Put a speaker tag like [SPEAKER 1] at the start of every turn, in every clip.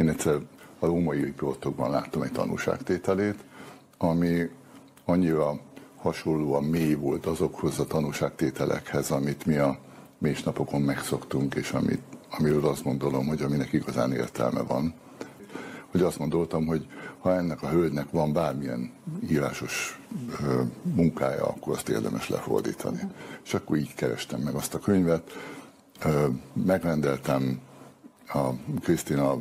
[SPEAKER 1] Én egyszer a római riportokban láttam egy tanúságtételét, ami annyira hasonlóan mély volt azokhoz a tanúságtételekhez, amit mi a mésnapokon megszoktunk, és amiről azt gondolom, hogy aminek igazán értelme van. Hogy azt gondoltam, hogy ha ennek a hölgynek van bármilyen írásos munkája, akkor azt érdemes lefordítani. És akkor így kerestem meg azt a könyvet, megrendeltem, a Krisztina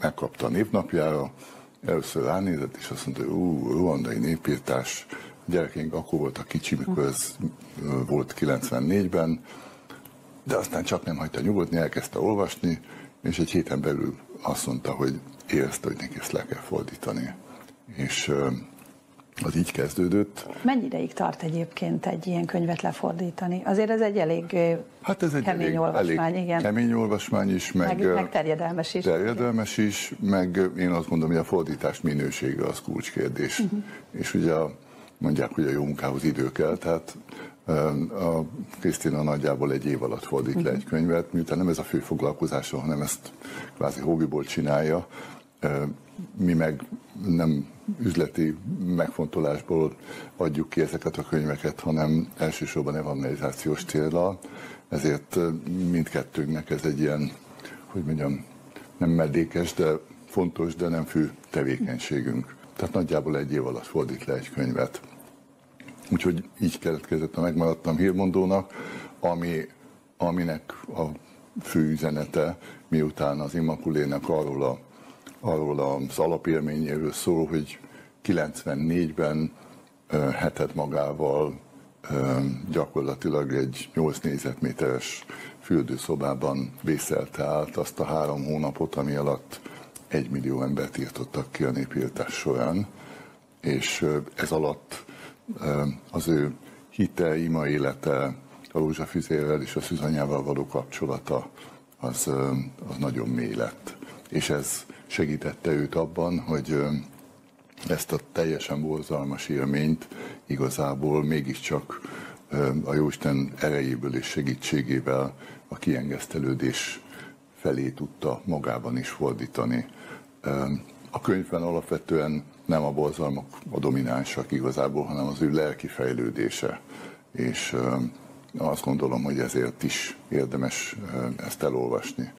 [SPEAKER 1] megkapta a névnapjára, először ránézett, és azt mondta, hogy ruandai népírtás, gyerekeink akkor voltak kicsi, mikor ez volt 94-ben, de aztán csak nem hagyta nyugodni, elkezdte olvasni, és egy héten belül azt mondta, hogy érezte, hogy neki ezt le kell fordítani. És az így kezdődött.
[SPEAKER 2] Mennyi ideig tart egyébként egy ilyen könyvet lefordítani? Azért ez egy elég kemény olvasmány, igen.
[SPEAKER 1] Kemény olvasmány is,
[SPEAKER 2] meg terjedelmes is.
[SPEAKER 1] Terjedelmes is, meg én azt gondolom, hogy a fordítás minősége az kulcskérdés. És ugye mondják, hogy a jó munkához idő kell, tehát a Krisztina nagyjából egy év alatt fordít le egy könyvet, miután nem ez a fő foglalkozása, hanem ezt kvázi hobbiból csinálja. Mi meg nem üzleti megfontolásból adjuk ki ezeket a könyveket, hanem elsősorban evangelizációs céllal. Ezért mindkettőnknek ez egy ilyen, hogy mondjam, nem mellékes, de fontos, de nem fő tevékenységünk. Tehát nagyjából egy év alatt fordít le egy könyvet. Úgyhogy így keletkezett a Megmaradtam hírmondónak, aminek a fő üzenete, miután az Immaculének arról az alapélményéről szól, hogy 94-ben heted magával gyakorlatilag egy 8 négyzetméteres fürdőszobában vészelte át azt a 3 hónapot, ami alatt 1 millió embert írtottak ki a népírtás során, és ez alatt az ő hite, ima élete, a rózsafüzérrel és a szűzanyával való kapcsolata az nagyon mély lett. És ez segítette őt abban, hogy ezt a teljesen borzalmas élményt igazából mégiscsak a Jóisten erejéből és segítségével a kiengesztelődés felé tudta magában is fordítani. A könyvben alapvetően nem a borzalmak a dominánsak igazából, hanem az ő lelki fejlődése. És azt gondolom, hogy ezért is érdemes ezt elolvasni.